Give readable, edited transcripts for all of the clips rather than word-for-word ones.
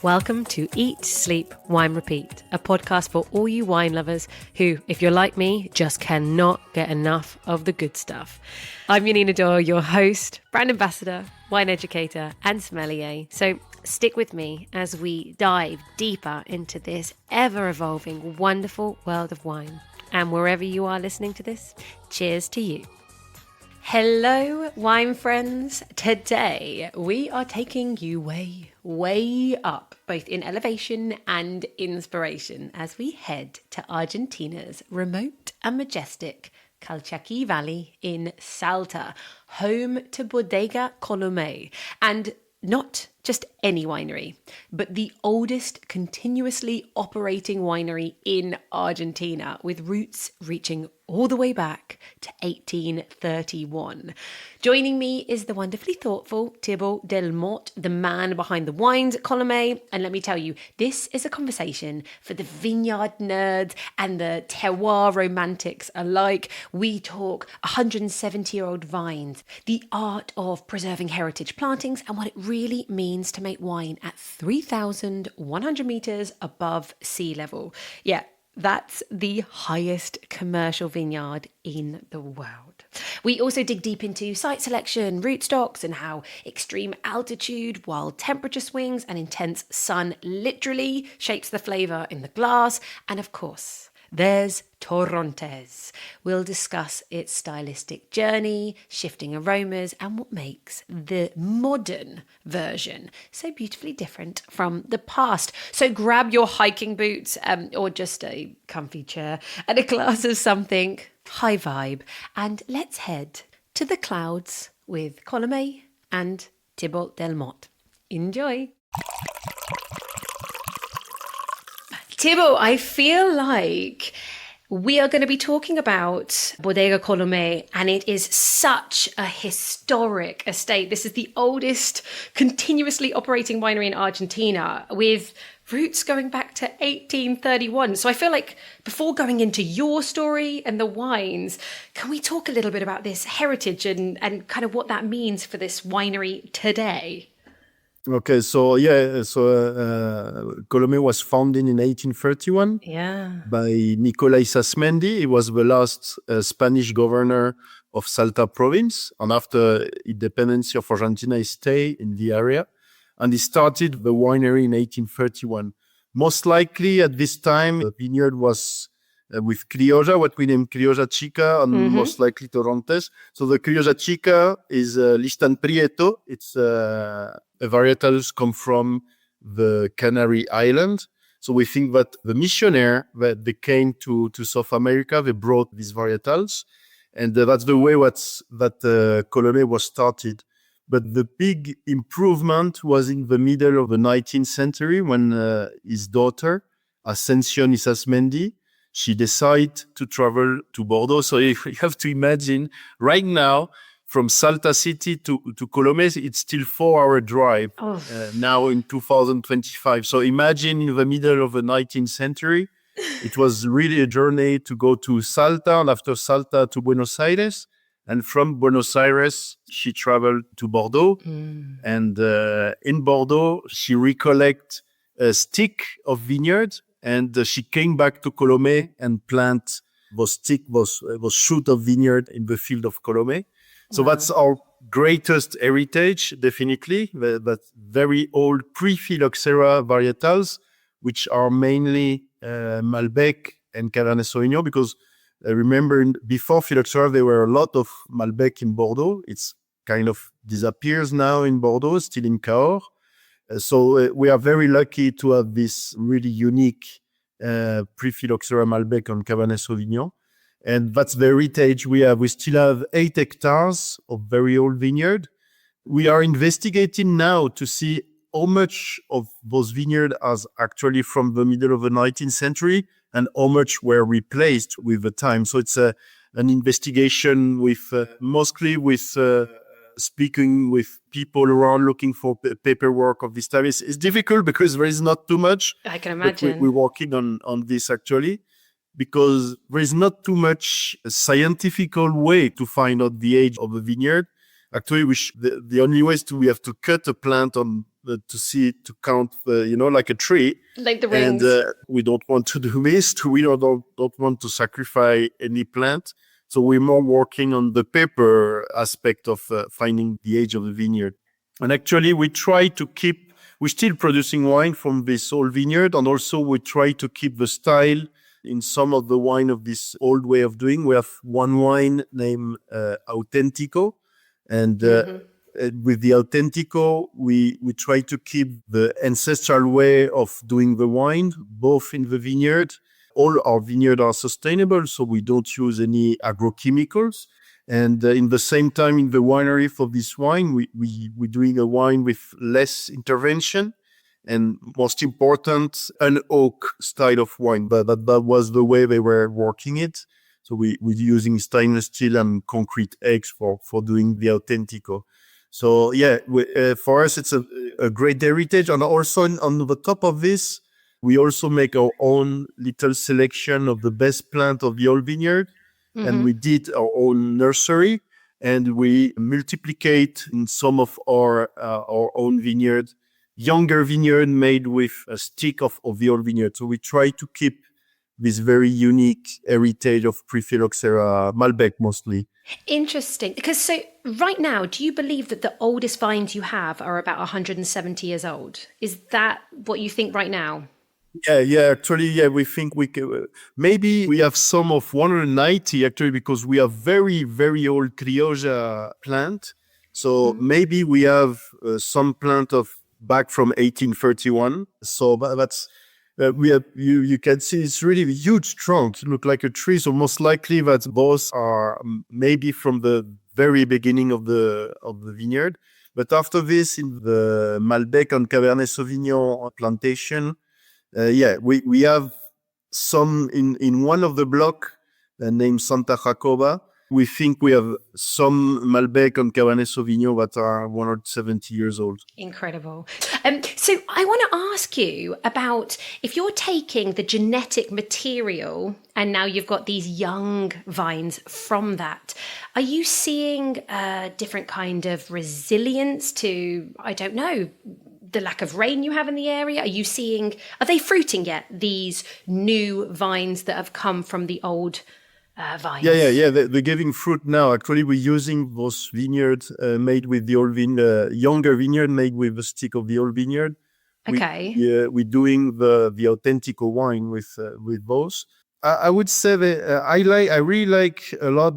Welcome to Eat, Sleep, Wine, Repeat, a podcast for all you wine lovers who, if you're like me, just cannot get enough of the good stuff. I'm Yanina Dore, your host, brand ambassador, wine educator, and sommelier. So stick with me as we dive deeper into this ever-evolving, wonderful world of wine. And wherever you are listening to this, cheers to you. Hello, wine friends. Today, we are taking you way up, both in elevation and inspiration, as we head to Argentina's remote and majestic Calchaquí Valley in Salta, home to Bodega Colomé, and not just any winery, but the oldest continuously operating winery in Argentina, with roots reaching all the way back to 1831. Joining me is the wonderfully thoughtful Thibaut Delmotte, the man behind the wines at Colomé. And let me tell you, this is a conversation for the vineyard nerds and the terroir romantics alike. We talk 170-year-old vines, the art of preserving heritage plantings, and what it really means to make wine at 3,100 meters above sea level. Yeah, that's the highest commercial vineyard in the world. We also dig deep into site selection, rootstocks, and how extreme altitude, wild temperature swings, and intense sun literally shapes the flavour in the glass. And of course, there's Torrontes. We'll discuss its stylistic journey, shifting aromas, and what makes the modern version so beautifully different from the past. So grab your hiking boots or just a comfy chair and a glass of something high vibe, and let's head to the clouds with Colomé and Thibaut Delmotte. Enjoy! Thibaut, I feel like we are going to be talking about Bodega Colomé, and it is such a historic estate. This is the oldest continuously operating winery in Argentina, with roots going back to 1831. So I feel like before going into your story and the wines, can we talk a little bit about this heritage and kind of what that means for this winery today? Okay, Colomé was founded in 1831 by Nicolai Sasmendi. He was the last Spanish governor of Salta province, and after independence of Argentina, he stayed in the area, and he started the winery in 1831. Most likely at this time, the vineyard was with Criolla, what we name Criolla Chica, and most likely Torrontes. So the Criolla Chica is Listan Prieto. It's varietals come from the Canary Island. So we think that the missionary that they came to South America, they brought these varietals, and that's the way that Colomé was started. But the big improvement was in the middle of the 19th century when his daughter, Ascension Isasmendi, she decided to travel to Bordeaux. So you have to imagine right now, from Salta city to Colomé, it's still 4-hour drive now in 2025. So imagine in the middle of the 19th century, it was really a journey to go to Salta, and after Salta to Buenos Aires. And from Buenos Aires, she traveled to Bordeaux. And in Bordeaux, she recollected a stick of vineyard, and she came back to Colomé and plant those shoot of vineyard in the field of Colomé. So that's our greatest heritage, definitely. That very old pre-phylloxera varietals, which are mainly Malbec and Cabernet Sauvignon, because remember, before phylloxera, there were a lot of Malbec in Bordeaux. It's kind of disappears now in Bordeaux, still in Cahors. So we are very lucky to have this really unique pre-phylloxera Malbec and Cabernet Sauvignon. And that's the heritage we have. We still have 8 hectares of very old vineyard. We are investigating now to see how much of those vineyards are actually from the middle of the 19th century and how much were replaced with the time. So it's an investigation with mostly with speaking with people around looking for paperwork of this time. It's difficult because there is not too much. I can imagine. We're working on this actually, because there is not too much scientific way to find out the age of a vineyard. Actually, the only way is we have to cut a plant on to count, like a tree. Like the rings. And we don't want to do this. We don't want to sacrifice any plant. So we're more working on the paper aspect of finding the age of the vineyard. And actually, we're still producing wine from this old vineyard. And also we try to keep the style in some of the wine of this old way of doing. We have one wine named Auténtico. And with the Auténtico, we try to keep the ancestral way of doing the wine, both in the vineyard. All our vineyards are sustainable, so we don't use any agrochemicals. And in the same time, in the winery for this wine, we're doing a wine with less intervention and, most important, an oak style of wine. But that was the way they were working it. So we're using stainless steel and concrete eggs for doing the Auténtico. So yeah, for us, it's a great heritage. And also on the top of this, we also make our own little selection of the best plant of the old vineyard. Mm-hmm. And we did our own nursery, and we multiplicate in some of our own vineyard, younger vineyard made with a stick of the old vineyard. So we try to keep this very unique heritage of pre-phylloxera, Malbec mostly. Interesting. Because so right now, do you believe that the oldest vines you have are about 170 years old? Is that what you think right now? Yeah. Actually, we think maybe we have some of 190 actually, because we have very, very old Criolla plant. So maybe we have some plant of back from 1831. So that's we have. You can see it's really a huge trunk. It looks like a tree. So most likely that both are maybe from the very beginning of the vineyard. But after this, in the Malbec and Cabernet Sauvignon plantation. We have some in one of the block named Santa Jacoba. We think we have some Malbec and Cabernet Sauvignon that are 170 years old. Incredible. So I want to ask you about if you're taking the genetic material and now you've got these young vines from that, are you seeing a different kind of resilience to, I don't know, the lack of rain you have in the area? Are they fruiting yet, these new vines that have come from the old vines? Yeah. They're giving fruit now. Actually, we're using those vineyards made with the old younger vineyard made with the stick of the old vineyard. Okay. We're doing the Auténtico wine with those. I would say that I really like a lot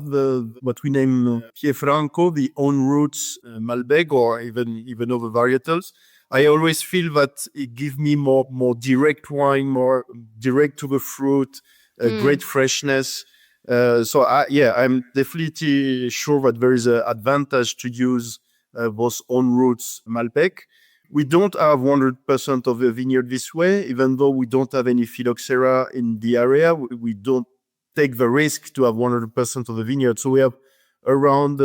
what we name Piefranco, the own roots Malbec, or even other varietals. I always feel that it gives me more direct wine, more direct to the fruit, great freshness. I'm definitely sure that there is an advantage to use those own roots Malbec. We don't have 100% of the vineyard this way, even though we don't have any phylloxera in the area. We don't take the risk to have 100% of the vineyard. So we have around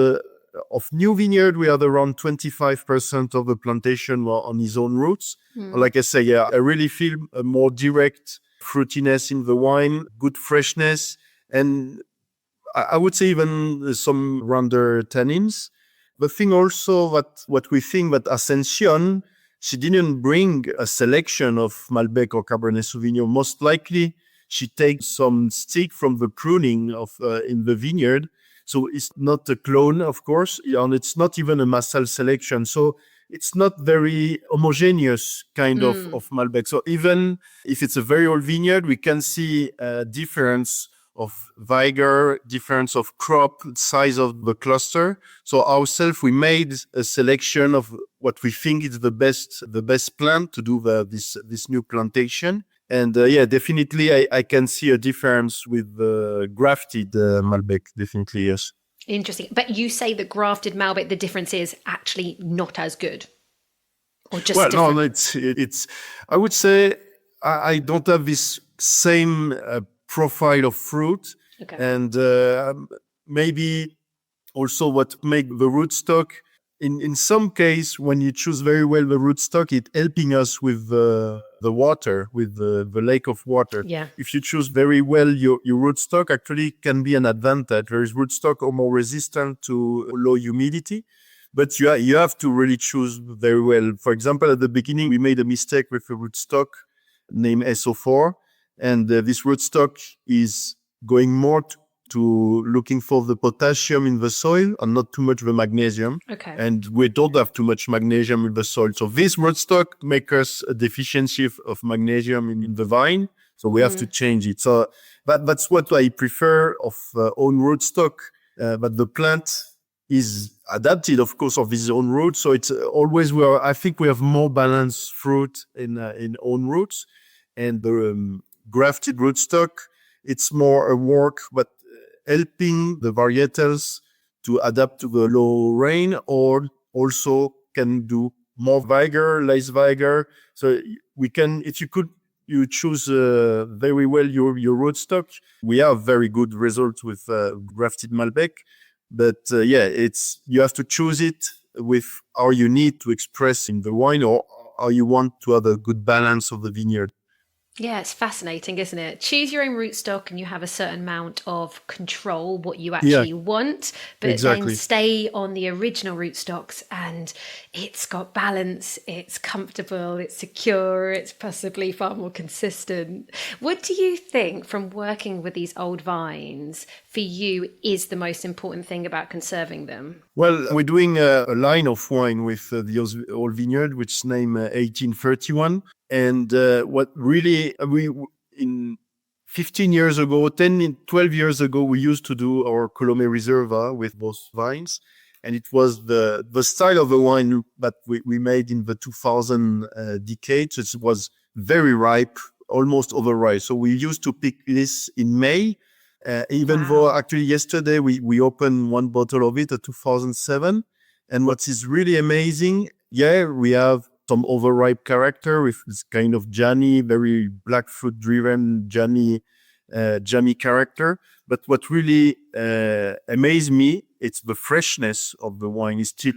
of new vineyard, we have around 25% of the plantation on his own roots. Like I say, I really feel a more direct fruitiness in the wine, good freshness, and I would say even some rounder tannins. The thing also what we think that Ascension, she didn't bring a selection of Malbec or Cabernet Sauvignon. Most likely, she takes some stick from the pruning of in the vineyard. So it's not a clone, of course, and it's not even a massal selection. So it's not very homogeneous kind of Malbec. So even if it's a very old vineyard, we can see a difference of vigor, difference of crop, size of the cluster. So ourselves, we made a selection of what we think is the best plant to do this new plantation. And definitely I can see a difference with the grafted Malbec, definitely, yes. Interesting. But you say the grafted Malbec, the difference is actually not as good? Or just different? No, it's I would say I don't have this same profile of fruit. Okay. And maybe also what make the rootstock, in some case, when you choose very well the rootstock, it helping us with the water, with the lake of water. Yeah. If you choose very well your rootstock, actually can be an advantage. Whereas rootstock are more resistant to low humidity. But you have to really choose very well. For example, at the beginning, we made a mistake with a rootstock named SO4. And this rootstock is going more to looking for the potassium in the soil and not too much the magnesium. Okay. And we don't have too much magnesium in the soil. So this rootstock makes us a deficiency of magnesium in the vine. So we have to change it. So that's what I prefer of own rootstock. But the plant is adapted, of course, of his own roots. So it's always I think we have more balanced fruit in own roots. And the grafted rootstock, it's more a work, but helping the varietals to adapt to the low rain, or also can do more vigor, less vigor. So we can, if you choose very well your rootstock. We have very good results with grafted Malbec, but you have to choose it with how you need to express in the wine, or how you want to have a good balance of the vineyard. Yeah, it's fascinating, isn't it? Choose your own rootstock and you have a certain amount of control what you actually want, but then stay on the original rootstocks and it's got balance, it's comfortable, it's secure, it's possibly far more consistent. What do you think, from working with these old vines, for you is the most important thing about conserving them? Well, we're doing a line of wine with the old vineyard, which is named 1831. And what really, in 15 years ago, 12 years ago, we used to do our Colomé Reserva with those vines. And it was the style of the wine that we made in the 2000 decade. So it was very ripe, almost overripe. So we used to pick this in May. Even though actually yesterday we opened one bottle of it, a 2007. And what is really amazing, we have some overripe character with this kind of jammy, very black fruit driven jammy character. But what really amazed me, it's the freshness of the wine. It's still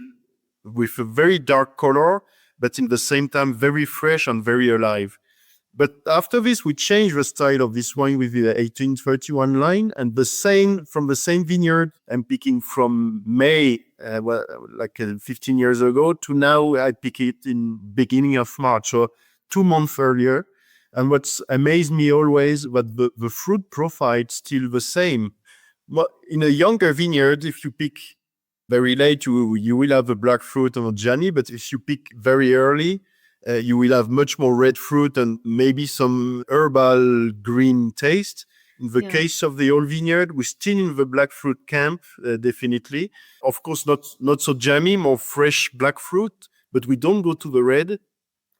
with a very dark color, but in the same time very fresh and very alive. But after this, we changed the style of this wine with the 1831 line, and from the same vineyard. I'm picking from May, 15 years ago, to now I pick it in beginning of March, so 2 months earlier. And what's amazed me always, that the fruit profile is still the same. In a younger vineyard, if you pick very late, you will have a black fruit and a Janny, but if you pick very early, you will have much more red fruit and maybe some herbal green taste. In the case of the old vineyard, we're still in the black fruit camp, definitely. Of course, not so jammy, more fresh black fruit, but we don't go to the red.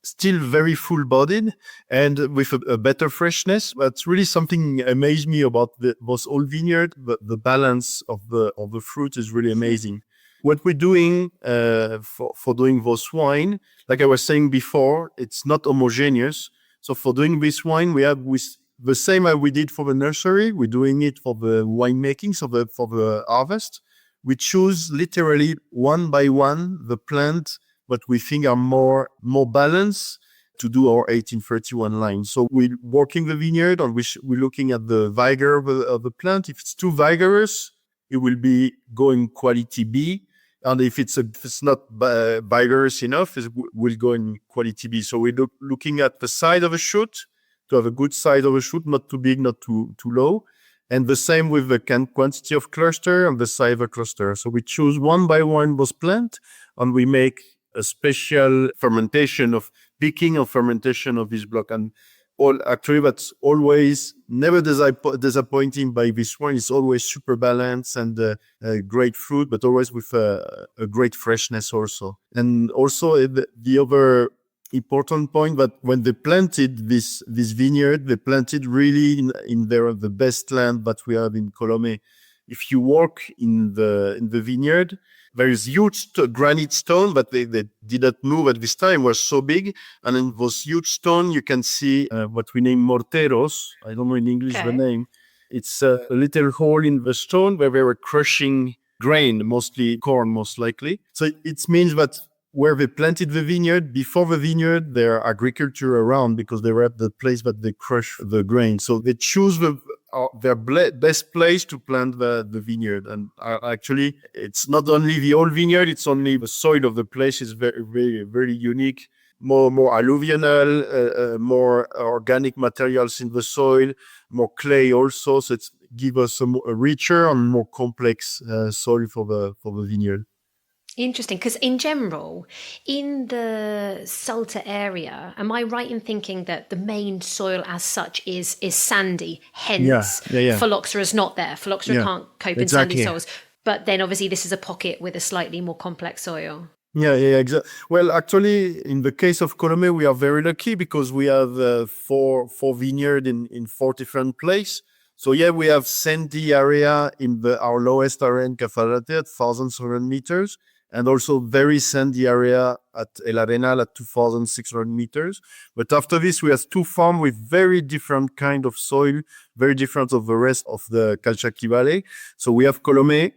Still very full-bodied and with a better freshness. That's really something amazed me about those old vineyard. The balance of the fruit is really amazing. What we're doing for doing this wine, like I was saying before, it's not homogeneous. So for doing this wine, we have the same as we did for the nursery. We're doing it for the winemaking, so for the harvest. We choose literally one by one the plant that we think are more balanced to do our 1831 line. So we're working the vineyard, and we're looking at the vigor of the plant. If it's too vigorous, it will be going quality B. And if it's not vigorous enough, it will go in quality B. So we're looking at the side of a shoot to have a good side of a shoot, not too big, not too low. And the same with the quantity of cluster and the size of a cluster. So we choose one by one those plants, and we make a special fermentation of picking or fermentation of this block. And actually, that's always never disappointing by this wine. It's always super balanced and great fruit, but always with a great freshness also. And also the other important point, that when they planted this vineyard, they planted really in the best land that we have in Colomé. If you walk in the vineyard, there is huge granite stone, but they didn't move at this time, were so big. And in those huge stone, you can see what we name morteros. I don't know in English the name. It's a little hole in the stone where they were crushing grain, mostly corn, most likely. So it means that where they planted the vineyard, before the vineyard, there are agriculture around, because they were at the place that they crush the grain. So they choose best place to plant the vineyard. And actually, it's not only the old vineyard; it's only the soil of the place is very, very, very unique. More alluvional, more organic materials in the soil, more clay also. So it's give us a richer and more complex soil for the vineyard. Interesting, because in general, in the Salta area, am I right in thinking that the main soil as such is sandy, hence phylloxera is not there. Phylloxera can't cope in sandy soils. But then obviously this is a pocket with a slightly more complex soil. Yeah, exactly. Well, actually, in the case of Colomé, we are very lucky because we have four vineyards in 4 different places. So we have sandy area in our lowest area in Cafayate at 1,700 meters, and also very sandy area at El Arenal at 2,600 meters. But after this, we have 2 farms with very different kind of soil, very different of the rest of the Calchaquí Valley. So we have Colomé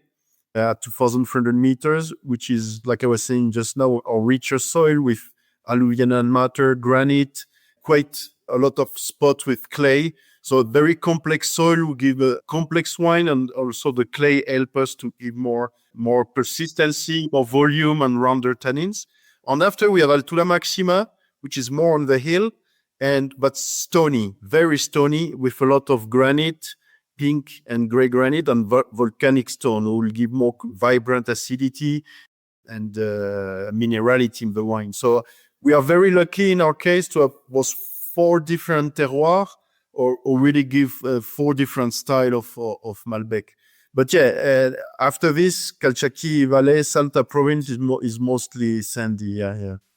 at 2,400 meters, which is, like I was saying just now, a richer soil with alluvial matter, granite, quite a lot of spots with clay. So a very complex soil will give a complex wine, and also the clay help us to give more persistency, more volume, and rounder tannins. And after we have Altura Máxima, which is more on the hill, but stony, very stony, with a lot of granite, pink and gray granite, and volcanic stone, who will give more vibrant acidity and minerality in the wine. So we are very lucky in our case to have those 4 different terroirs, or really give 4 different styles of Malbec. But after this, Calchaquí Valley, Salta province is mostly sandy.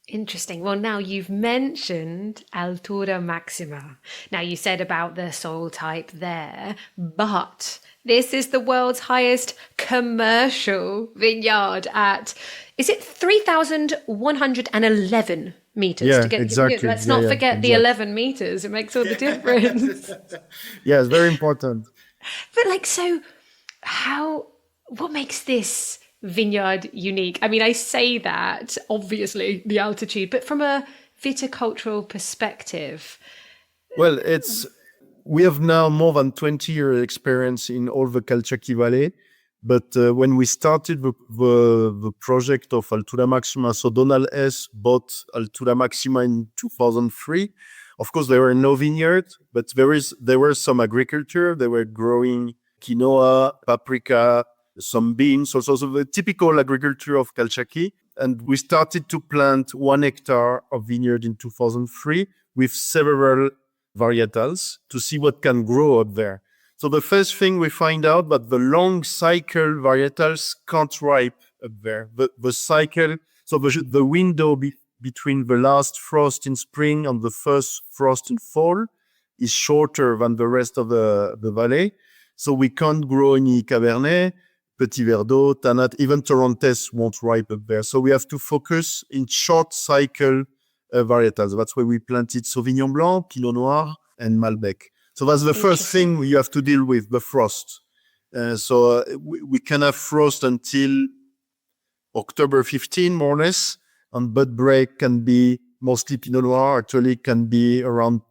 Interesting. Well, now you've mentioned Altura Máxima. Now you said about the soil type there, but this is the world's highest commercial vineyard at, is it 3,111 meters to get exactly. Let's not forget the 11 meters. It makes all the difference. It's very important. But so what makes this vineyard unique? I mean, I say that, obviously, the altitude, but from a viticultural perspective. Well, we have now more than 20 years experience in all the Calchaquí Valley. But when we started the project of Altura Máxima, so Donald S. bought Altura Máxima in 2003. Of course, there were no vineyards, but there were some agriculture. They were growing quinoa, paprika, some beans, also so the typical agriculture of Calchaquí. And we started to plant 1 hectare of vineyard in 2003 with several varietals to see what can grow up there. So the first thing we find out that the long cycle varietals can't ripe up there. The cycle, so the window between the last frost in spring and the first frost in fall is shorter than the rest of the valley. So we can't grow any Cabernet, Petit Verdot, Tannat, even Torrontes won't ripe up there. So we have to focus in short cycle varietals. That's why we planted Sauvignon Blanc, Pinot Noir, and Malbec. So that's the first thing you have to deal with, the frost. So we can have frost until October 15, more or less. And bud break can be mostly Pinot Noir, actually can be around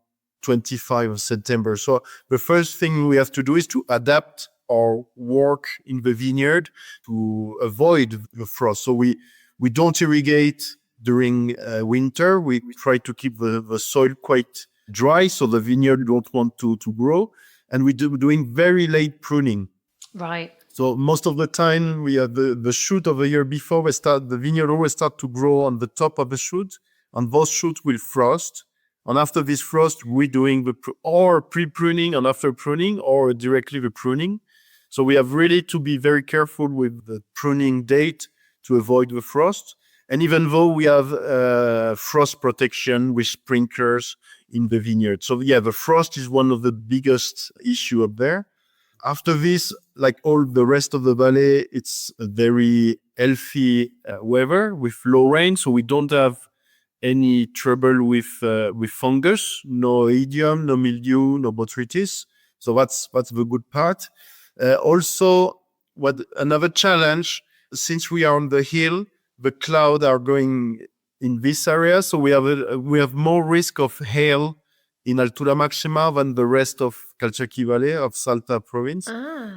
25 of September. So the first thing we have to do is to adapt our work in the vineyard to avoid the frost. So we don't irrigate during winter. We try to keep the soil quite dry so the vineyard don't want to grow. And we're doing very late pruning. Right. So most of the time we have the shoot of the year before the vineyard always start to grow on the top of the shoot, and those shoots will frost. And after this frost, we're doing or pre-pruning and after pruning, or directly the pruning. So we have really to be very careful with the pruning date to avoid the frost. And even though we have frost protection with sprinklers in the vineyard. So the frost is one of the biggest issue up there. After this, like all the rest of the valley, it's a very healthy weather with low rain. So we don't have any trouble with fungus, no oidium, no mildew, no botrytis. So that's the good part. Also, another challenge, since we are on the hill, the clouds are going in this area, so we have more risk of hail in Altura Máxima than the rest of Calchaquí Valley of Salta province.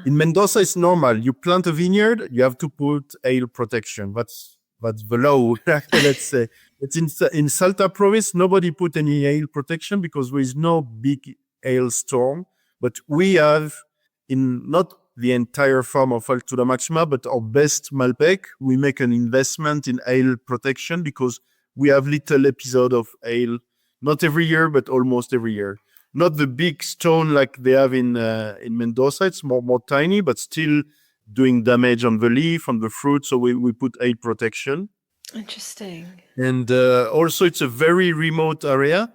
In Mendoza, it's normal. You plant a vineyard, you have to put hail protection. That's the law, let's say. But in Salta province, nobody put any hail protection because there is no big hailstorm. But we have, in not the entire farm of Altura Máxima, but our best Malbec, we make an investment in hail protection because we have little episode of hail, not every year, but almost every year. Not the big stone like they have in Mendoza. It's more tiny, but still doing damage on the leaf, on the fruit. So we put hail protection. Interesting. And also it's a very remote area.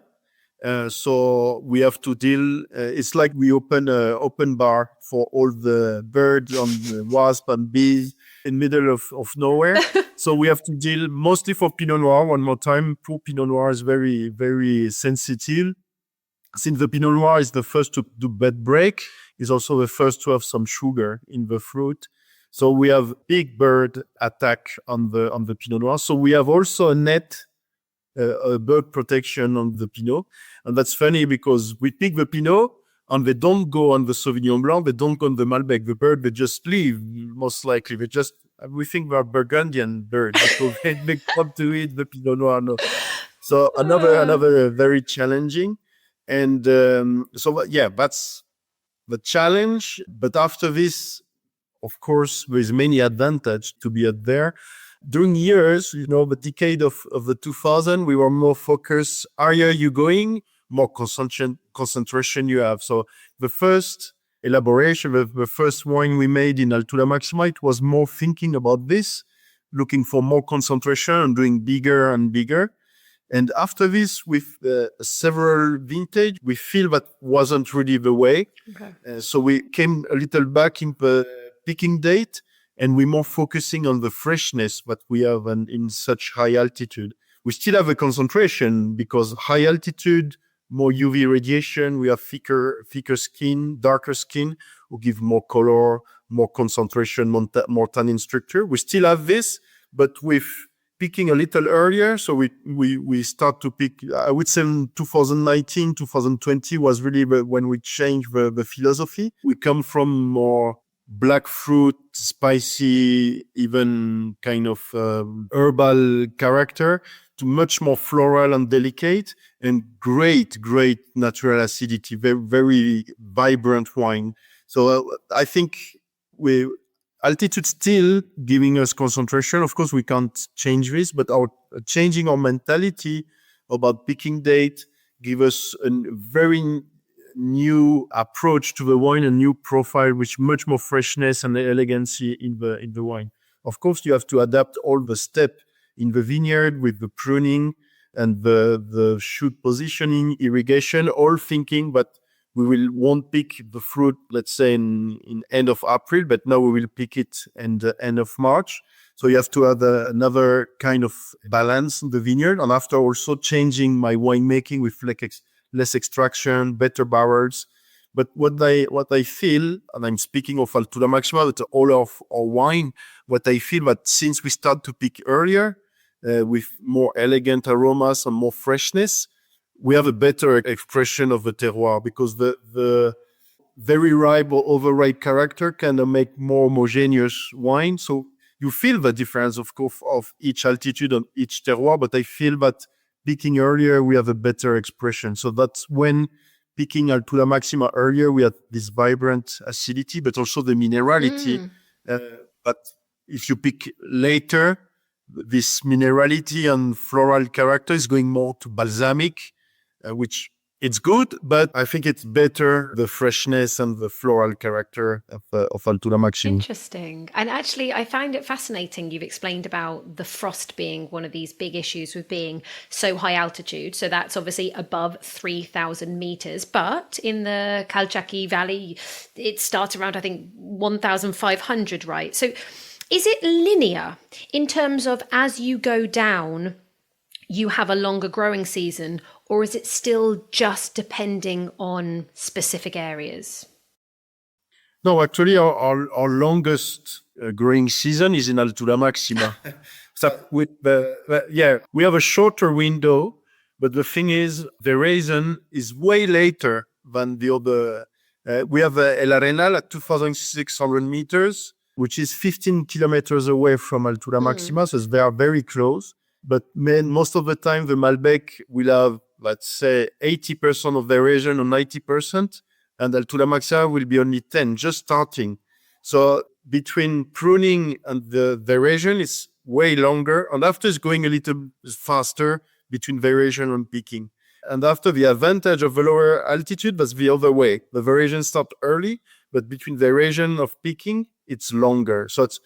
So we have to deal, it's like we open an open bar for all the birds and the wasp and bees in middle of nowhere. So we have to deal mostly for Pinot Noir. One more time, poor Pinot Noir is very, very sensitive. Since the Pinot Noir is the first to do bed break, is also the first to have some sugar in the fruit. So we have big bird attack on the Pinot Noir. So we have also a net, a bird protection on the Pinot. And that's funny because we pick the Pinot and they don't go on the Sauvignon Blanc, they don't go on the Malbec. The bird, they just leave, most likely. We think they're Burgundian birds because they come to eat the Pinot Noir. No. So another very challenging. And that's the challenge. But after this, of course, there's many advantages to be out there. During years, the decade of the 2000, we were more focused. Higher you going, more concentration you have. So the first elaboration, the first wine we made in Altura Máxima, it was more thinking about this, looking for more concentration and doing bigger and bigger. And after this, with several vintage, we feel that wasn't really the way. Okay. So we came a little back in the picking date, and we're more focusing on the freshness that we have in such high altitude. We still have a concentration because high altitude, more UV radiation, we have thicker skin, darker skin, who give more color, more concentration, more tannin structure. We still have this, but with picking a little earlier. So we start to pick, I would say in 2019, 2020 was really when we changed the philosophy. We come from more black fruit, spicy, even kind of herbal character to much more floral and delicate and great natural acidity, very, very vibrant wine. So I think altitude still giving us concentration. Of course, we can't change this, but changing our mentality about picking date give us a very new approach to the wine, a new profile, which much more freshness and elegancy in the wine. Of course, you have to adapt all the step in the vineyard with the pruning and the shoot positioning, irrigation, all thinking, but we won't pick the fruit, let's say in end of April, but now we will pick it in the end of March. So you have to have another kind of balance in the vineyard. And after also changing my winemaking with less extraction, better barrels. But what I feel, and I'm speaking of Altura Máxima, but all of our wine, what I feel that since we start to pick earlier, with more elegant aromas and more freshness, we have a better expression of the terroir because the very ripe or overripe character kind of make more homogeneous wine. So you feel the difference, of course, of each altitude and each terroir, but I feel that picking earlier, we have a better expression. So that's when picking Altura Máxima earlier, we had this vibrant acidity, but also the minerality. But if you pick later, this minerality and floral character is going more to balsamic, which it's good, but I think it's better, the freshness and the floral character of Altura Máxima. Interesting. And actually, I find it fascinating. You've explained about the frost being one of these big issues with being so high altitude. So that's obviously above 3,000 meters. But in the Calchaquí Valley, it starts around, I think, 1,500, right? So is it linear in terms of as you go down, you have a longer growing season, or is it still just depending on specific areas? No, actually, our longest growing season is in Altura Máxima. So we have a shorter window But the thing is, veraison is way later than the other. We have El Arenal at 2,600 meters, which is 15 kilometers away from Altura Máxima, so they are very close. But most of the time, the Malbec will have, let's say, 80% of veraison or 90%, and Altura Máxima will be only 10, just starting. So between pruning and the veraison, it's way longer, and after it's going a little faster between veraison and picking. And after, the advantage of the lower altitude, that's the other way. The veraison starts early, but between veraison of picking, it's longer. So it's,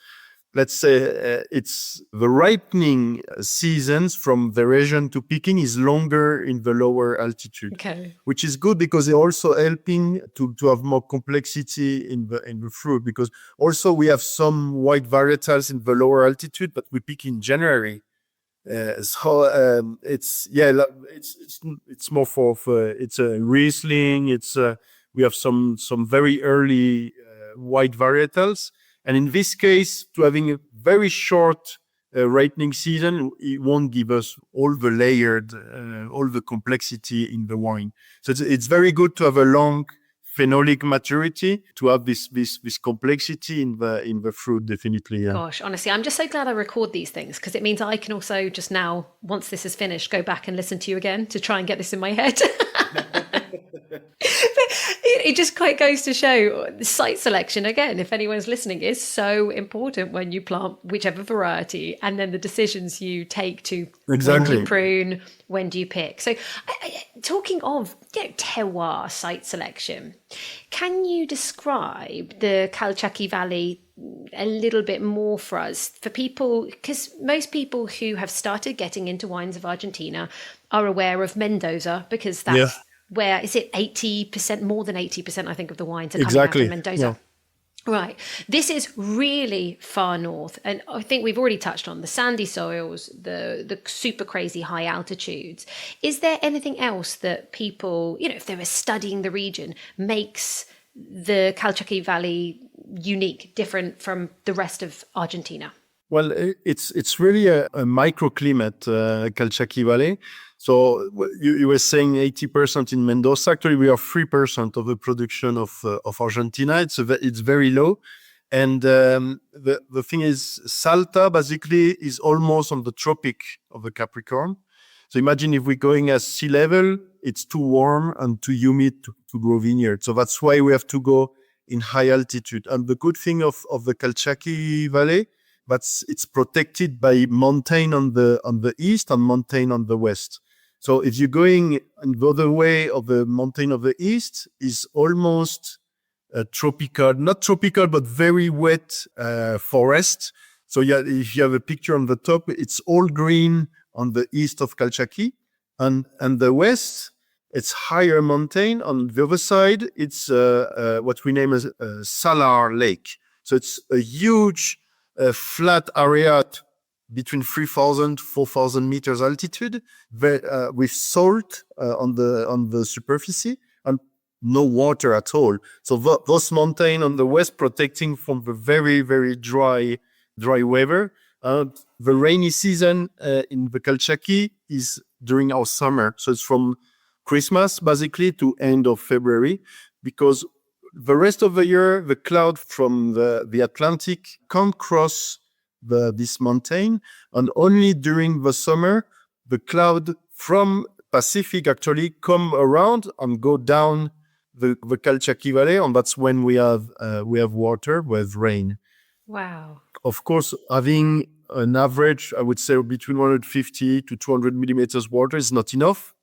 let's say, it's the ripening seasons from veraison to picking is longer in the lower altitude, which is good because they're also helping to have more complexity in the fruit. Because also we have some white varietals in the lower altitude, but we pick in January. It's more for it's a Riesling. We have some very early white varietals, and in this case, to having a very short ripening season, it won't give us all the layered, all the complexity in the wine. So it's very good to have a long phenolic maturity, to have this complexity in the fruit, definitely. Yeah. Gosh, honestly, I'm just so glad I record these things, because it means I can also just now, once this is finished, go back and listen to you again to try and get this in my head. It just quite goes to show the site selection, again, if anyone's listening, is so important when you plant whichever variety, and then the decisions you take to when do you prune, when do you pick. So talking of terroir site selection, can you describe the Calchaquí Valley a little bit more for us, for people, because most people who have started getting into wines of Argentina are aware of Mendoza, because that's where, is it 80%, more than 80%, I think, of the wines are coming out of Mendoza. Yeah. Right. This is really far north. And I think we've already touched on the sandy soils, the super crazy high altitudes. Is there anything else that people, if they were studying the region, makes the Calchaquí Valley unique, different from the rest of Argentina? Well, it's really a microclimate, Calchaquí Valley. So you were saying 80% in Mendoza. Actually, we are 3% of the production of Argentina. It's very low. And the thing is, Salta basically is almost on the tropic of the Capricorn. So imagine if we're going at sea level, it's too warm and too humid to grow vineyard. So that's why we have to go in high altitude. And the good thing of the Calchaquí Valley, it's protected by mountain on the east and mountain on the west. So if you're going the other way of the mountain of the east, is almost tropical, not tropical, but very wet forest. So if you have a picture on the top, it's all green on the east of Calchaquí, and the west, it's higher mountain. On the other side, it's what we name as Salar Lake. So it's a huge flat area between 3,000, 4,000 meters altitude, with salt on the superficie and no water at all. So those mountains on the west protecting from the very, very dry weather. The rainy season in the Calchaquí is during our summer. So it's from Christmas basically to end of February, because the rest of the year, the cloud from the Atlantic can't cross this mountain, and only during the summer, the cloud from Pacific actually come around and go down the Calchaquí Valley, and that's when we have water, with rain. Wow. Of course, having an average, I would say, between 150 to 200 millimeters water is not enough.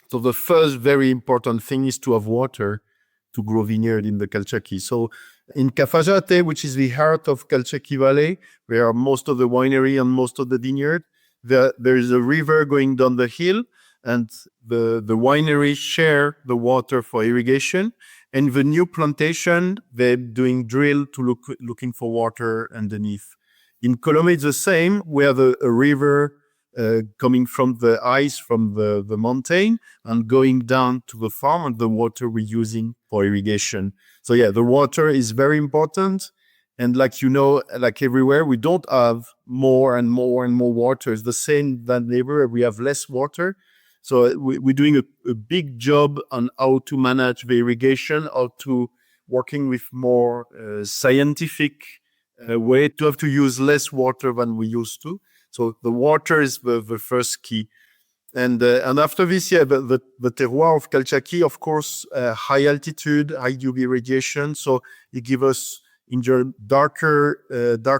So the first very important thing is to have water to grow vineyard in the Calchaquí. So in Cafajate, which is the heart of Calchaquí Valley, where most of the winery and most of the vineyard, there is a river going down the hill, and the winery share the water for irrigation. And the new plantation, they're doing drill to looking for water underneath. In Colomé, it's the same. We have a river coming from the ice from the mountain and going down to the farm, and the water we're using for irrigation. So yeah, the water is very important. And like everywhere, we don't have more and more and more water. It's the same than everywhere. We have less water. So we're doing a big job on how to manage the irrigation, how to working with more scientific way to have to use less water than we used to. So the water is the first key. And after this, the terroir of Calchaquí, of course, high altitude, high UV radiation. So it gives us in your darker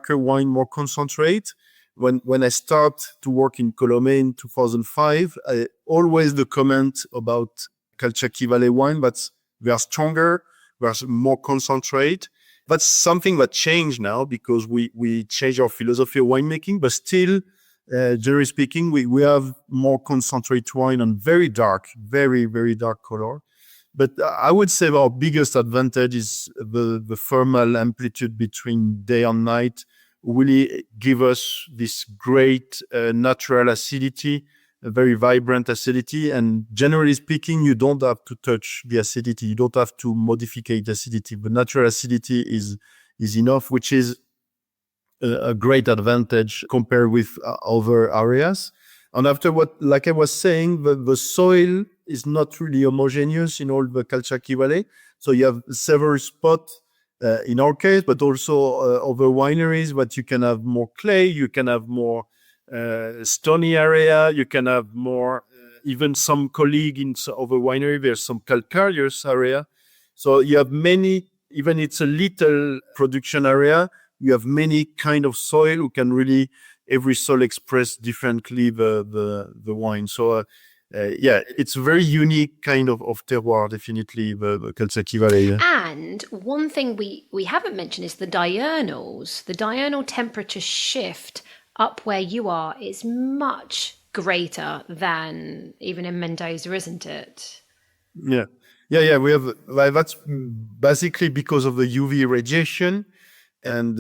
wine, more concentrate. When I start to work in Colomé in 2005, always the comment about Calchaquí Valley wine, but they are stronger, they are more concentrate. That's something that changed now because we changed our philosophy of winemaking, but still, generally speaking, we have more concentrate wine and very dark, very, very dark color. But I would say our biggest advantage is the thermal amplitude between day and night really give us this great natural acidity, a very vibrant acidity. And generally speaking, you don't have to touch the acidity. You don't have to modify the acidity. The natural acidity is enough, which is a great advantage compared with other areas. And after like I was saying, the soil is not really homogeneous in all the Calchaquí Valley. So you have several spots in our case, but also other wineries, but you can have more clay, you can have more stony area, you can have more, even some colleague in other winery, there's some calcareous area. So you have many, even it's a little production area, you have many kind of soil who can really, every soil express differently the wine. So it's a very unique kind of terroir, definitely, the Calchaquí Valley. Yeah. And one thing we haven't mentioned is the diurnals. The diurnal temperature shift up where you are is much greater than even in Mendoza, isn't it? Yeah. We have, that's basically because of the UV radiation. And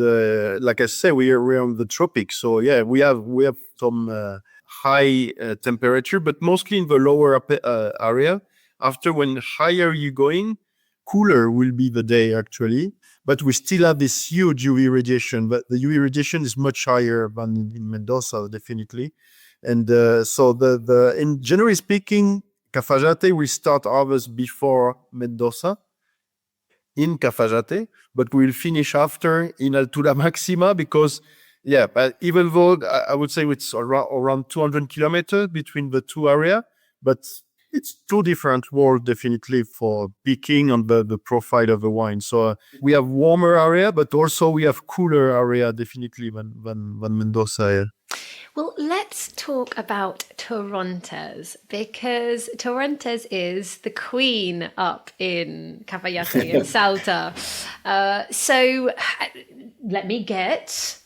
like I say, we're on the tropics. So yeah, we have some high temperature, but mostly in the lower area. After when higher you're going, cooler will be the day actually. But we still have this huge UV radiation. But the UV radiation is much higher than in Mendoza, definitely. And so in generally speaking, Cafajate will start harvest before Mendoza in Cafajate, but we'll finish after in Altura Máxima because, but even though I would say it's around 200 kilometers between the two areas, but it's two different worlds definitely for picking on the profile of the wine. So we have warmer area, but also we have cooler area definitely than Mendoza. Well, let's talk about Torrontes, because Torrontes is the queen up in Cafayate and Salta. So let me get,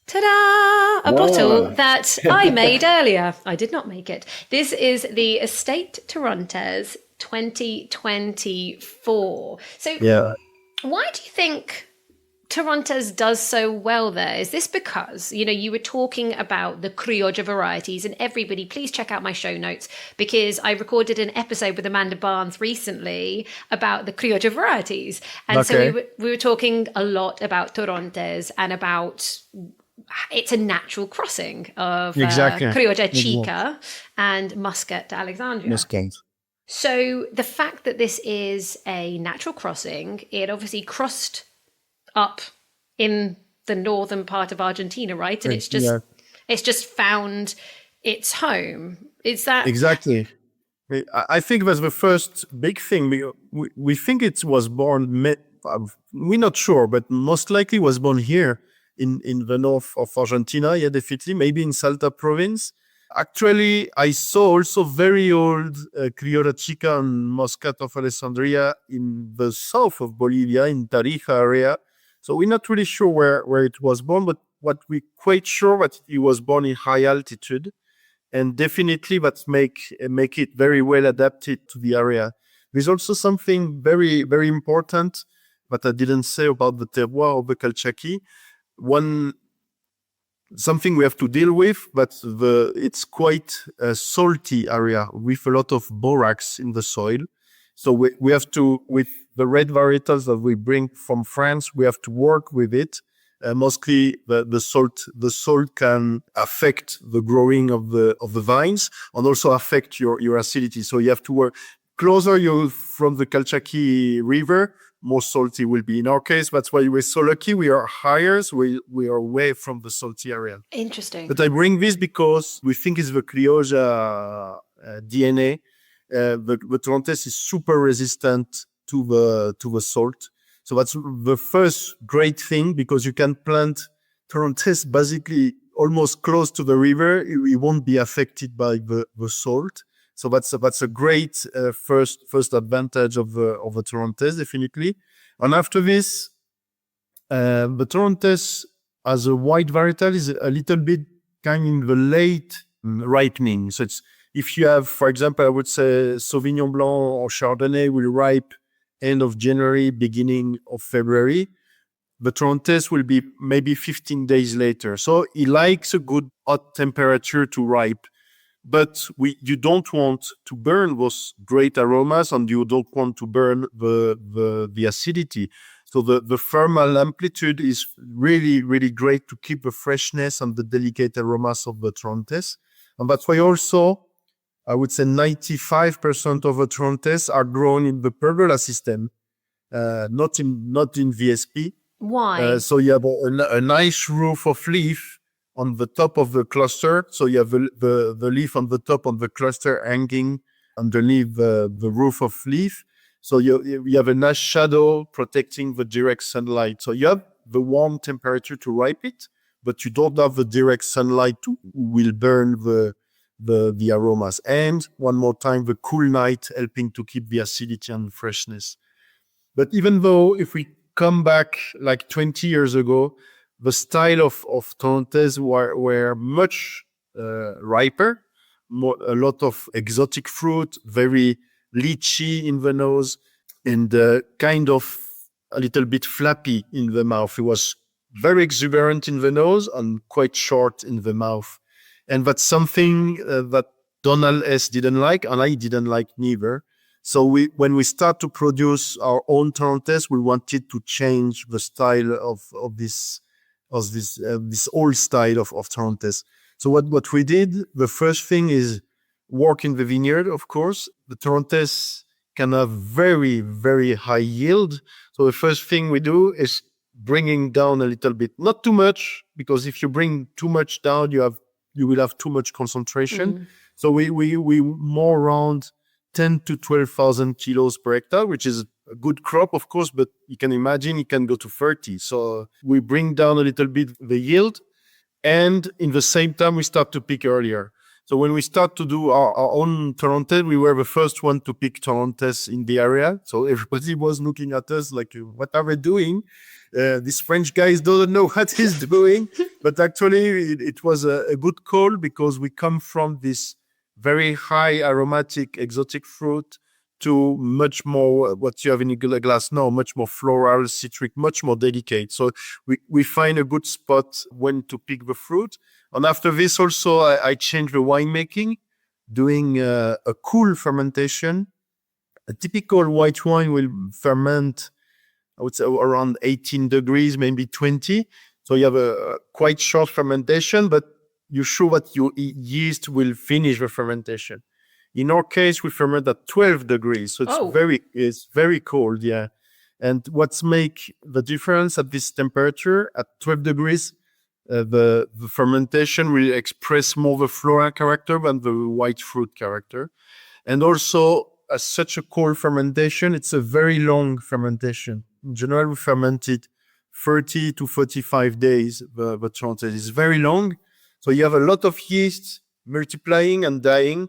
ta-da, a bottle that I made earlier. I did not make it. This is the Estate Torrontes 2024. So why do you think Torrontes does so well there? Is this because, you were talking about the criolla varieties, and everybody, please check out my show notes because I recorded an episode with Amanda Barnes recently about the criolla varieties. And so we were talking a lot about Torrontes and about it's a natural crossing of criolla chica and muscat alexandria. So the fact that this is a natural crossing, it obviously crossed up in the northern part of Argentina, right? And it's just found its home. Is that exactly? I think that's the first big thing. We think it was born. We're not sure, but most likely was born here in the north of Argentina. Yeah, definitely, maybe in Salta province. Actually, I saw also very old criolla chica and muscat of Alessandria in the south of Bolivia, in Tarija area. So we're not really sure where it was born, but what we're quite sure that it was born in high altitude, and definitely that make it very well adapted to the area. There's also something very, very important that I didn't say about the terroir of the Calchaquí. Something we have to deal with, but it's quite a salty area with a lot of borax in the soil. So we have to, with the red varietals that we bring from France, we have to work with it Mostly the salt can affect the growing of the vines and also affect your acidity. So you have to work closer you from the Calchaquí River, more salty will be. In our case, that's why we're so lucky. We are higher, so we are away from the salty area. Interesting. But I bring this because we think it's the Criolla DNA. The Torrontes is super resistant to the salt. So that's the first great thing, because you can plant Torrontes basically almost close to the river. It won't be affected by the salt. So that's a great first advantage of the Torrontes, definitely. And after this, the Torrontes as a white varietal is a little bit kind of in the late ripening. So it's, if you have, for example, I would say Sauvignon Blanc or Chardonnay will ripe end of January, beginning of February. The Torrontes will be maybe 15 days later. So it likes a good hot temperature to ripe. But you don't want to burn those great aromas, and you don't want to burn the acidity. So the thermal amplitude is really, really great to keep the freshness and the delicate aromas of the Torrontes. And that's why also, I would say 95% of the Torrontes are grown in the pergola system, not in VSP. Why? So you have a nice roof of leaf on the top of the cluster. So you have the leaf on the top of the cluster hanging underneath the roof of leaf. So you have a nice shadow protecting the direct sunlight. So you have the warm temperature to ripe it, but you don't have the direct sunlight will burn the aromas. And one more time, the cool night helping to keep the acidity and freshness. But even though if we come back like 20 years ago, the style of Torrontes were much riper, a lot of exotic fruit, very lychee in the nose, and kind of a little bit flappy in the mouth. It was very exuberant in the nose and quite short in the mouth. And that's something that Donald S. didn't like, and I didn't like neither. So when we start to produce our own Torrontes, we wanted to change the style of this old style of Torrontes. So what we did, the first thing is work in the vineyard, of course. The Torrontes can have very, very high yield. So the first thing we do is bringing down a little bit, not too much, because if you bring too much down, you will have too much concentration. Mm-hmm. So we more around 10 to 12,000 kilos per hectare, which is a good crop, of course, but you can imagine it can go to 30. So we bring down a little bit the yield, and in the same time, we start to pick earlier. So when we start to do our own Torrontes, we were the first one to pick Torrontes in the area. So everybody was looking at us like, what are we doing? These French guys don't know what he's doing. But actually, it was a good call, because we come from this very high aromatic exotic fruit to much more what you have in a glass now, much more floral, citric, much more delicate. So we find a good spot when to pick the fruit. And after this also, I changed the winemaking, doing a cool fermentation. A typical white wine will ferment, I would say, around 18 degrees, maybe 20. So you have a quite short fermentation, but you're sure that your yeast will finish the fermentation. In our case, we ferment at 12 degrees. So it's very cold, yeah. And what's make the difference at this temperature, at 12 degrees, the fermentation will express more the floral character than the white fruit character. And also, as such a cold fermentation, it's a very long fermentation. In general, we ferment it 30 to 45 days, the Torrontes is very long. So you have a lot of yeast multiplying and dying.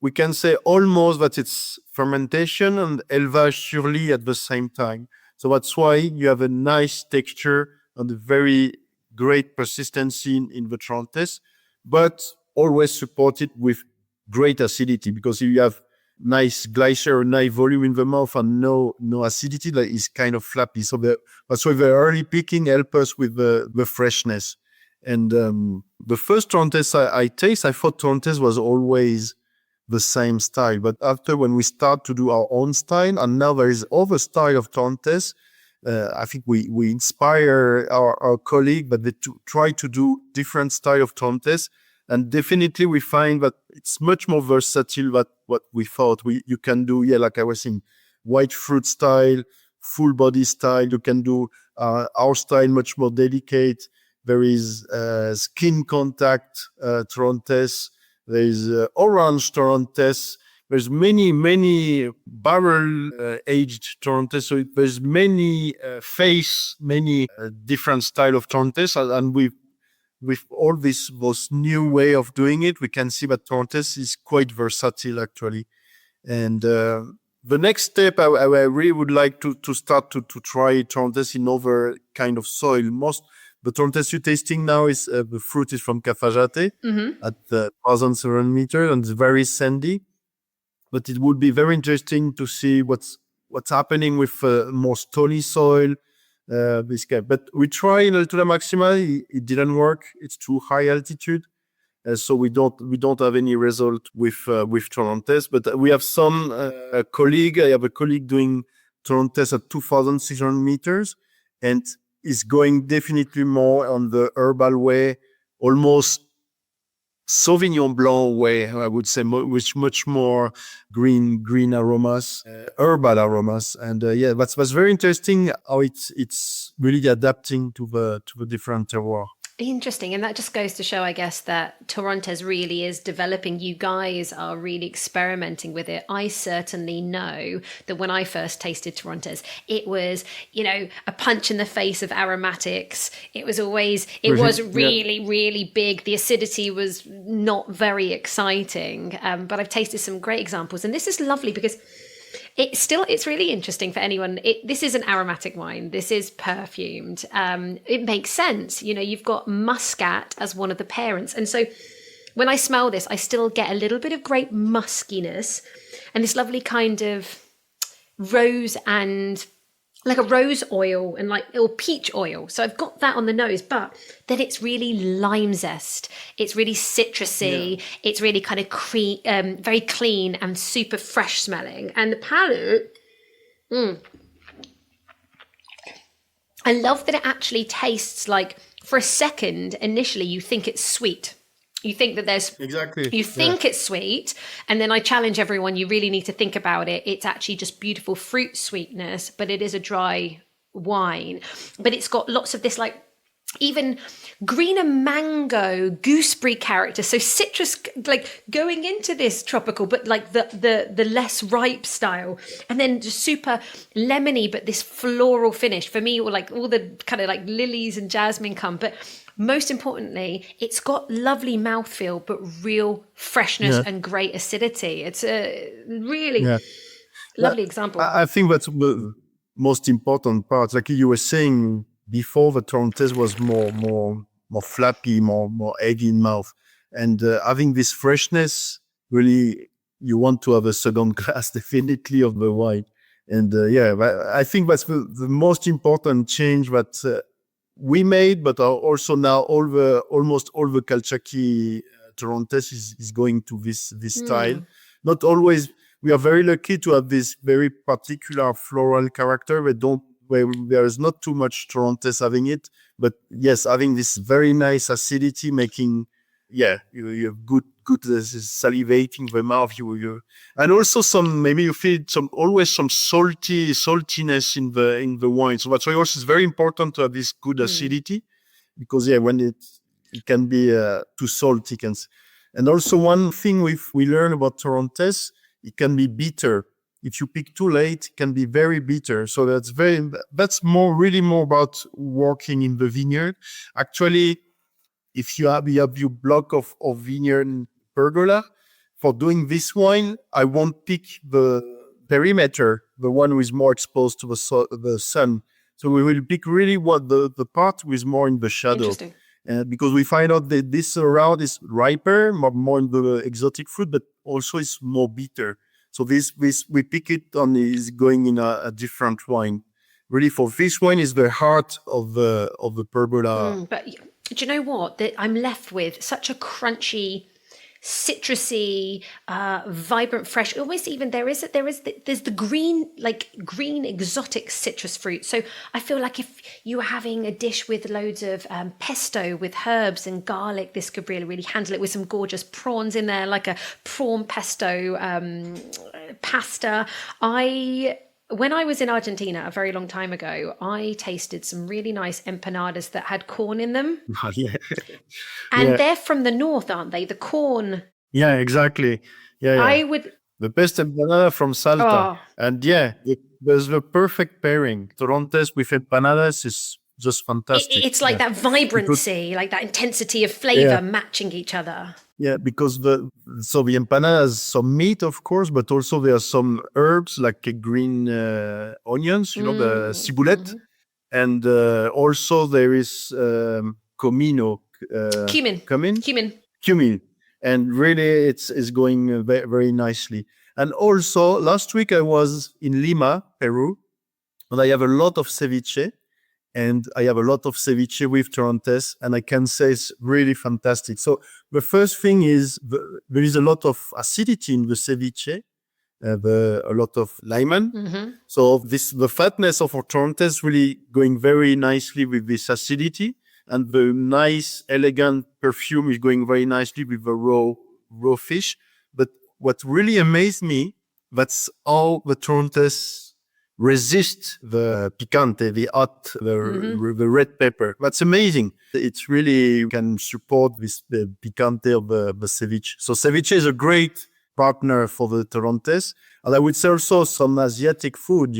We can say almost that it's fermentation and élevage sur lit at the same time. So that's why you have a nice texture and a very great persistency in the Torrontes, but always supported with great acidity, because if you have nice glycer, nice volume in the mouth and no acidity, that is kind of flappy. So that's why the early picking helps us with the freshness. And the first Torrontes I taste, I thought Torrontes was always the same style. But after, when we start to do our own style, and now there is other style of Torrontes, I think we inspire our colleague, but they try to do different style of Torrontes. And definitely we find that it's much more versatile than what we thought. You can do, like I was saying, white fruit style, full body style. You can do our style much more delicate. There is skin contact Torrontes. There is orange Torrontes. There's many barrel aged Torrontes. So there's many many different style of Torrontes. And with all those new way of doing it, we can see that Torrontes is quite versatile actually. And the next step, I really would like to start to try Torrontes in other kind of soil. The Torrontes you're tasting now is the fruit is from Cafajate at 1,700 meters, and it's very sandy. But it would be very interesting to see what's happening with more stony soil. This guy, but we try in Altura Máxima. It didn't work. It's too high altitude, so we don't have any result with Torrontes. But we have some colleague. I have a colleague doing Torrontes at 2,600 meters, and is going definitely more on the herbal way, almost Sauvignon Blanc way, I would say, with much more green aromas, herbal aromas, and that's very interesting how it's really adapting to the different terroir. Interesting. And that just goes to show, I guess, that Torrontes really is developing. You guys are really experimenting with it. I certainly know that when I first tasted Torrontes, it was, a punch in the face of aromatics. It was really big. The acidity was not very exciting. But I've tasted some great examples. And this is lovely because it's really interesting for anyone. This is an aromatic wine. This is perfumed. It makes sense. You've got muscat as one of the parents. And so when I smell this, I still get a little bit of grape muskiness and this lovely kind of rose and like a rose oil and or peach oil. So I've got that on the nose, but then it's really lime zest. It's really citrusy. Yeah. It's really kind of very clean and super fresh smelling. And the palate, I love that it actually tastes like, for a second, initially you think it's sweet. You think that it's sweet. And then I challenge everyone, you really need to think about it. It's actually just beautiful fruit sweetness, but it is a dry wine. But it's got lots of this even greener mango, gooseberry character. So citrus, going into this tropical, but the less ripe style. And then just super lemony, but this floral finish. For me, all the kind of lilies and jasmine come. But most importantly, it's got lovely mouthfeel, but real freshness and great acidity. It's a really lovely example. I think that's the most important part. Like you were saying before, the Torrontes was more flappy, more eggy in mouth. And having this freshness, really, you want to have a second glass, definitely, of the wine. And I think that's the most important change that we made, but also now almost all the Calchaquí Torrontes is going to this style. Not always. We are very lucky to have this very particular floral character where there is not too much Torrontes having it, but yes, having this very nice acidity, making you have good salivating the mouth. And also maybe you feel always some saltiness in the wine. So that's why also it's very important to have this good acidity, because when it can be too salty. And also one thing we learn about Torrontes, it can be bitter. If you pick too late, it can be very bitter. So that's really more about working in the vineyard. Actually, if you have your block of vineyard in pergola, for doing this wine, I won't pick the perimeter, the one who is more exposed to the sun. So we will pick really what the part who is more in the shadow. Interesting. Because we find out that this around is riper, more in the exotic fruit, but also is more bitter. So this we pick it on is going in a different wine. Really, for this wine is the heart of the pergola. But do you know what? I'm left with such a crunchy citrusy, vibrant, fresh. Almost even there's the green exotic citrus fruit. So I feel like if you were having a dish with loads of pesto with herbs and garlic, this could really handle it, with some gorgeous prawns in there, like a prawn pesto pasta. When I was in Argentina a very long time ago, I tasted some really nice empanadas that had corn in them. Yeah. And they're from the north, aren't they? The corn. Yeah, exactly. Yeah. The best empanada from Salta. Oh. And there's the perfect pairing. Torrontes with empanadas is just fantastic. It's like that vibrancy, like that intensity of flavor matching each other. Yeah, because the empanada has some meat, of course, but also there are some herbs like green onions, the ciboulette. And also there is comino. Cumin. And really it's going very, very nicely. And also last week I was in Lima, Peru, and I have a lot of ceviche. And I have a lot of ceviche with Torrontes, and I can say it's really fantastic. So the first thing is there is a lot of acidity in the ceviche, a lot of lemon. Mm-hmm. So the fatness of our Torrontes really going very nicely with this acidity, and the nice, elegant perfume is going very nicely with the raw fish. But what really amazed me, that's how the Torrontes resist the picante, the hot, the red pepper. That's amazing. It's really can support the picante of the ceviche. So ceviche is a great partner for the Torrontes. And I would say also some Asiatic food,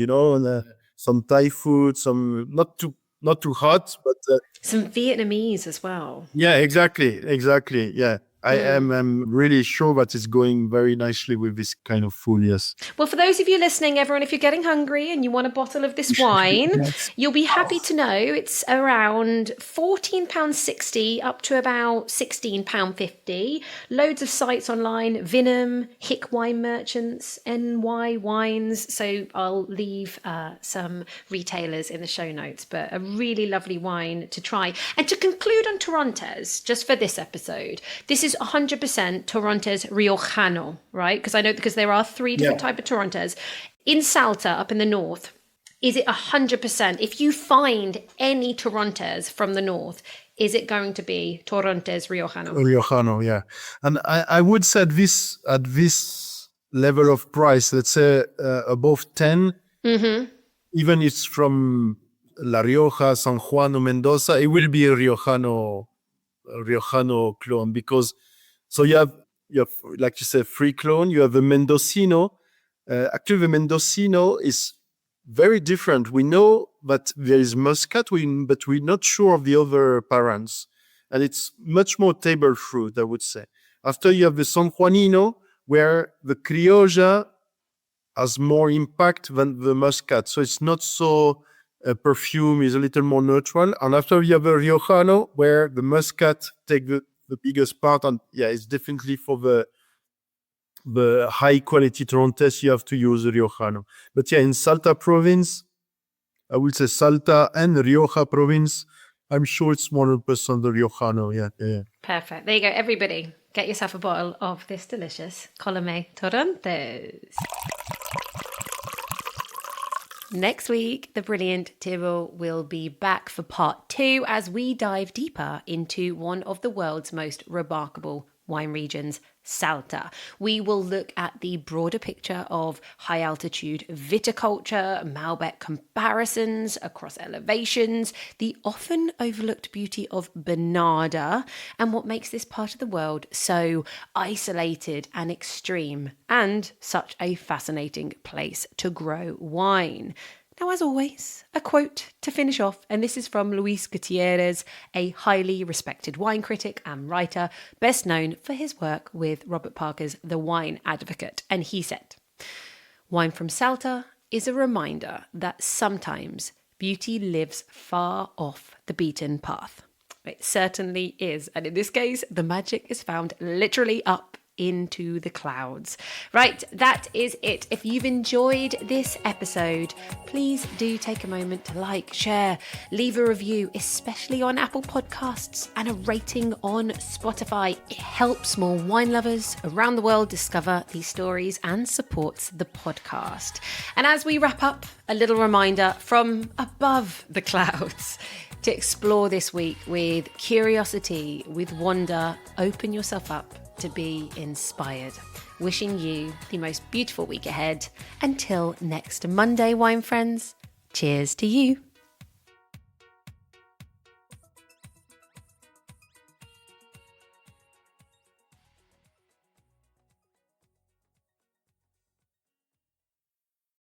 some Thai food, some not too hot, but some Vietnamese as well. Yeah, exactly. Yeah. I'm really sure that it's going very nicely with this kind of food, yes. Well, for those of you listening, everyone, if you're getting hungry and you want a bottle of this wine, you'll be happy to know it's around £14.60 up to about £16.50. Loads of sites online, Vinum, Hick Wine Merchants, NY Wines. So I'll leave some retailers in the show notes, but a really lovely wine to try. And to conclude on Torrontes, just for this episode, this is 100% Torrontes Riojano, right? Because there are three different types of Torrontes. In Salta, up in the north, is it 100%? If you find any Torrontes from the north, is it going to be Torrontes Riojano? Riojano, yeah. And I would say at this level of price, let's say above 10, even if it's from La Rioja, San Juan, or Mendoza, it will be a Riojano clone, because so you have like you said, free clone. You have the Mendocino. Actually, the Mendocino is very different. We know that there is Muscat, but we're not sure of the other parents, and it's much more table fruit, I would say. After you have the San Juanino, where the Criolla has more impact than the Muscat, so it's not so. Perfume is a little more neutral. And after you have a Riojano, where the Muscat take the biggest part, and it's definitely for the high quality Torrontes, you have to use the Riojano. But in Salta province, I would say Salta and Rioja province, I'm sure it's 100% the Riojano. Yeah. Perfect. There you go, everybody. Get yourself a bottle of this delicious Colomé Torrontes. Next week, the brilliant Thibaut will be back for part 2 as we dive deeper into one of the world's most remarkable wine regions, Salta. We will look at the broader picture of high altitude viticulture, Malbec comparisons across elevations, the often overlooked beauty of Bernarda, and what makes this part of the world so isolated and extreme, and such a fascinating place to grow wine. Now, as always, a quote to finish off, and this is from Luis Gutierrez, a highly respected wine critic and writer, best known for his work with Robert Parker's The Wine Advocate. And he said, "Wine from Salta is a reminder that sometimes beauty lives far off the beaten path." It certainly is. And in this case, the magic is found literally up into the clouds. Right, that is it. If you've enjoyed this episode, please do take a moment to like, share, leave a review, especially on Apple Podcasts, and a rating on Spotify. It helps more wine lovers around the world discover these stories and supports the podcast. And as we wrap up, a little reminder from above the clouds to explore this week with curiosity, with wonder. Open yourself up to be inspired. Wishing you the most beautiful week ahead. Until next Monday, wine friends, cheers to you.